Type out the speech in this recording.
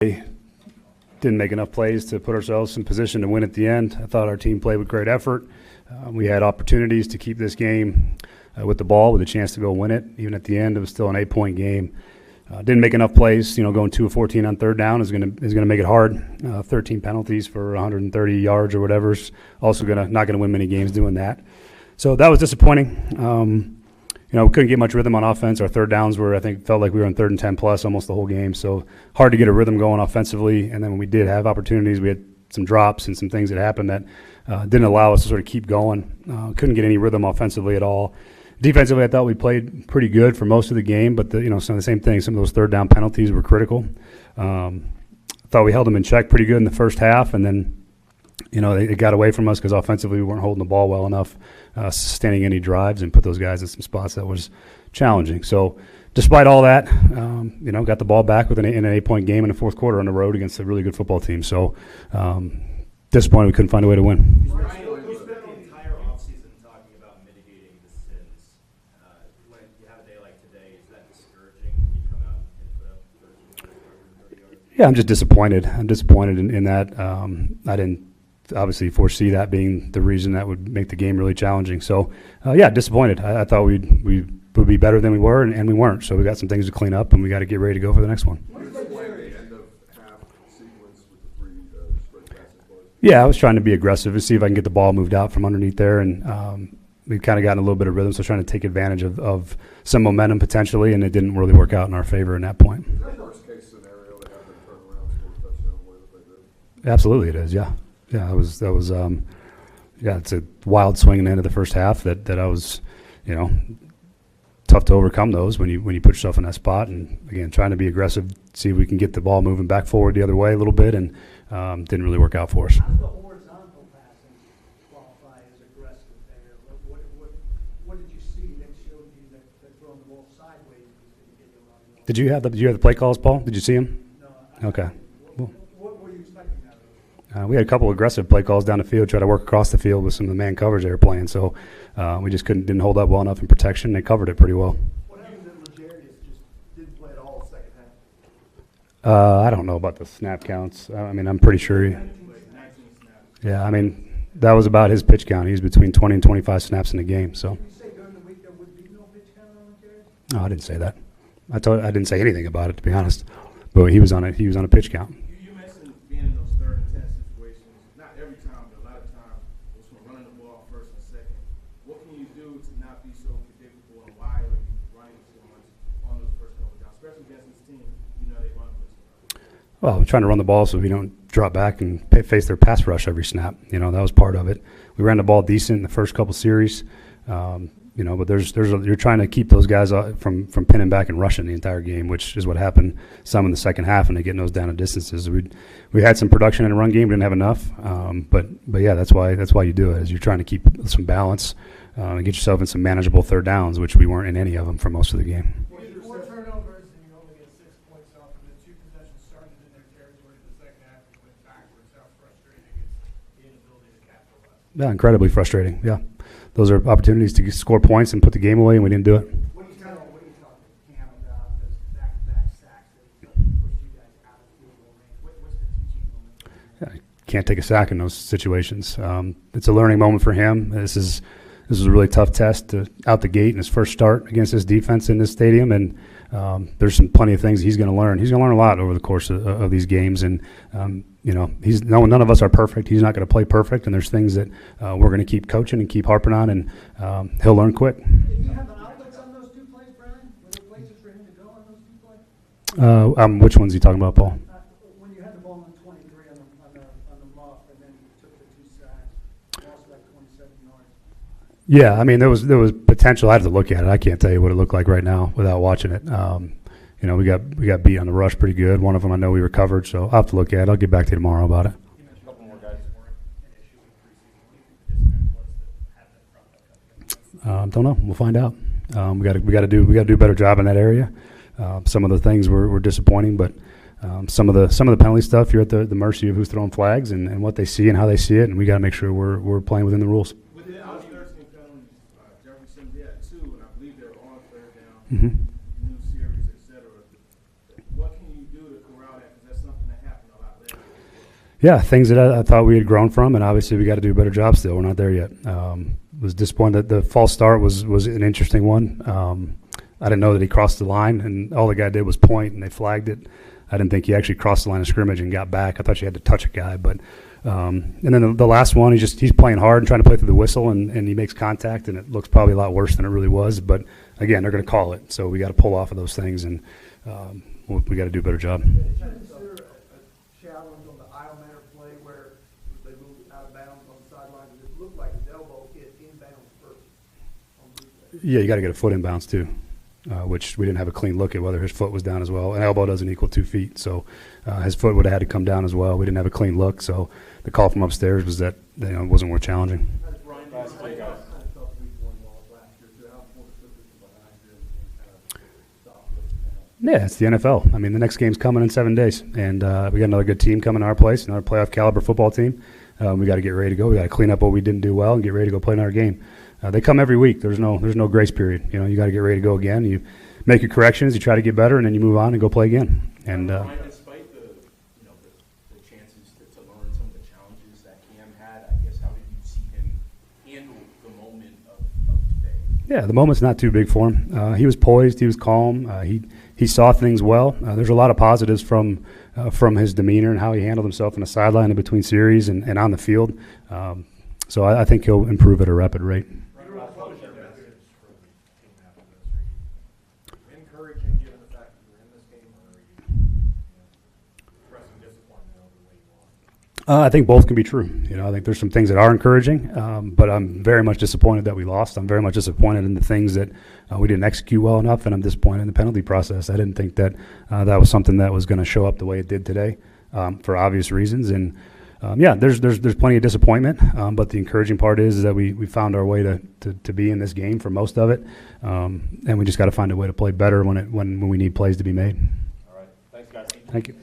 Didn't make enough plays to put ourselves in position to win at the end. I thought our team played with great effort. We had opportunities to keep this game with the ball, with a chance to go win it. Even at the end, it was still an 8-point game. Didn't make enough plays. Going 2 of 14 on third down is gonna make it hard. 13 penalties for 130 yards or whatever is also not gonna win many games doing that. So that was disappointing. We couldn't get much rhythm on offense. Our third downs felt like we were on 3rd and 10 plus almost the whole game. So hard to get a rhythm going offensively. And then when we did have opportunities, we had some drops and some things that happened that didn't allow us to sort of keep going. Couldn't get any rhythm offensively at all. Defensively, I thought we played pretty good for most of the game, but some of the same things. Some of those third down penalties were critical. Thought we held them in check pretty good in the first half, and then it got away from us because offensively we weren't holding the ball well enough, sustaining any drives, and put those guys in some spots that was challenging. So despite all that, got the ball back in an 8-point game in the fourth quarter on the road against a really good football team. So disappointed we couldn't find a way to win. You spent the entire offseason talking about mitigating the sins. When you have a day like today, is that discouraging when you come out and put up 30 yards? Yeah, I'm just disappointed. I'm disappointed in that. I didn't obviously foresee that being the reason that would make the game really challenging. So, disappointed. I thought we would be better than we were, and we weren't. So we got some things to clean up, and we got to get ready to go for the next one. Yeah, I was trying to be aggressive to see if I can get the ball moved out from underneath there, and we've kind of gotten a little bit of rhythm, so trying to take advantage of some momentum potentially, and it didn't really work out in our favor in that point. Is that worst case scenario to have them turn around and score a touchdown the way that they did? Absolutely, it is. Yeah. It's a wild swing in the end of the first half that I was, tough to overcome those when you put yourself in that spot. And again, trying to be aggressive, see if we can get the ball moving back forward the other way a little bit, and didn't really work out for us. How does the horizontal passing qualify as aggressive there? What did you see that showed you that throwing the ball sideways was going to get you around the ball? Did you have the play calls, Paul? Did you see him? No. Okay. What were you expecting out of it? We had a couple of aggressive play calls down the field, try to work across the field with some of the man coverage they were playing. So we just didn't hold up well enough in protection. They covered it pretty well. What happened that Legarius just didn't play at all the second half? I don't know about the snap counts. I'm pretty sure. That was about his pitch count. He was between 20 and 25 snaps in the game. So. Did you say during the week there would be no pitch count on Legarius? No, I didn't say that. I didn't say anything about it, to be honest. But he was on a pitch count. You mentioned being in those 3rd and 10 situations. Not every time, but a lot of times, it's from running the ball first and second. What can you do to not be so predictable, and why are you running so much on those first couple downs, especially against this team? They run with you. Well, we're trying to run the ball so we don't drop back and face their pass rush every snap. That was part of it. We ran the ball decent in the first couple series. But you're trying to keep those guys from pinning back and rushing the entire game, which is what happened some in the second half, and they getting those down to distances. We had some production in the run game, didn't have enough, but yeah, that's why you do it, is you're trying to keep some balance and get yourself in some manageable third downs, which we weren't in any of them for most of the game. 4 turnovers and you only get 6 points off, and the 2 possessions started in their territory in the second half and went backwards. How frustrating is the inability to capitalize? Yeah, incredibly frustrating. Yeah. Those are opportunities to score points and put the game away, and we didn't do it. What are you talking Cam about those back-to-back sacks that pushed you guys out of field goal range? What's the teaching moment? Can't take a sack in those situations. It's a learning moment for him. This is a really tough test out the gate in his first start against this defense in this stadium, and there's plenty of things he's going to learn. He's going to learn a lot over the course of these games, and none of us are perfect. He's not going to play perfect, and there's things that we're going to keep coaching and keep harping on, and he'll learn quick. Did you have the outlets on those 2 plays, Brian? Were there places for him to go on those 2 plays? Which ones are you talking about, Paul? When you had the ball on 23 on the muff, and then you took the 2 sacks, lost like 27 yards. Yeah, there was potential. I have to look at it. I can't tell you what it looked like right now without watching it. We got beat on the rush pretty good. One of them I know we recovered, so I'll have to look at it. I'll get back to you tomorrow about it. You mentioned a couple more guys weren't an issue in preseason. What do you think the disconnect was to have that front? Don't know. We'll find out. We got to do a better job in that area. Some of the things were disappointing, but some of the penalty stuff, you're at the mercy of who's throwing flags and what they see and how they see it, and we got to make sure we're playing within the rules. Within those 13 penalties, Jefferson did 2, and I believe they're on 3rd down. Mm-hmm. New series, etc. What can you do to corral that? Because that's something that Yeah, things that I thought we had grown from, and obviously we got to do a better job still. We're not there yet. Was disappointed that the false start was an interesting one. I didn't know that he crossed the line, and all the guy did was point, and they flagged it. I didn't think he actually crossed the line of scrimmage and got back. I thought you had to touch a guy, but and then the last one, he's playing hard and trying to play through the whistle, and he makes contact, and it looks probably a lot worse than it really was. But again, they're going to call it, so we got to pull off of those things, and we got to do a better job. Did you consider a challenge on the Iomatter play where they moved out of bounds on the sideline? It looked like his elbow hit inbounds first on replay. Yeah, you got to get a foot inbounds too, which we didn't have a clean look at whether his foot was down as well. An elbow doesn't equal 2 feet, so his foot would have had to come down as well. We didn't have a clean look, so the call from upstairs was that it wasn't worth challenging. Yeah, it's the NFL. I mean, the next game's coming in 7 days, and we got another good team coming to our place, another playoff caliber football team. We got to get ready to go. We got to clean up what we didn't do well and get ready to go play another game. They come every week. There's no grace period. You got to get ready to go again. You make your corrections, you try to get better, and then you move on and go play again. And despite the chances to learn some of the challenges that Cam had, I guess how did you see him handle the moment of today? Yeah, the moment's not too big for him. He was poised. He was calm. He saw things well. There's a lot of positives from his demeanor and how he handled himself in the sideline in between series and on the field. So I think he'll improve at a rapid rate. Encouraging given the fact that you're in this game, or are you expressing disappointment over the way you lost? I think both can be true. I think there's some things that are encouraging, but I'm very much disappointed that we lost. I'm very much disappointed in the things that we didn't execute well enough, and I'm disappointed in the penalty process. I didn't think that that was something that was going to show up the way it did today, for obvious reasons. And there's plenty of disappointment, but the encouraging part is that we found our way to be in this game for most of it, and we just got to find a way to play better when we need plays to be made. All right. Thanks, guys. Thank you.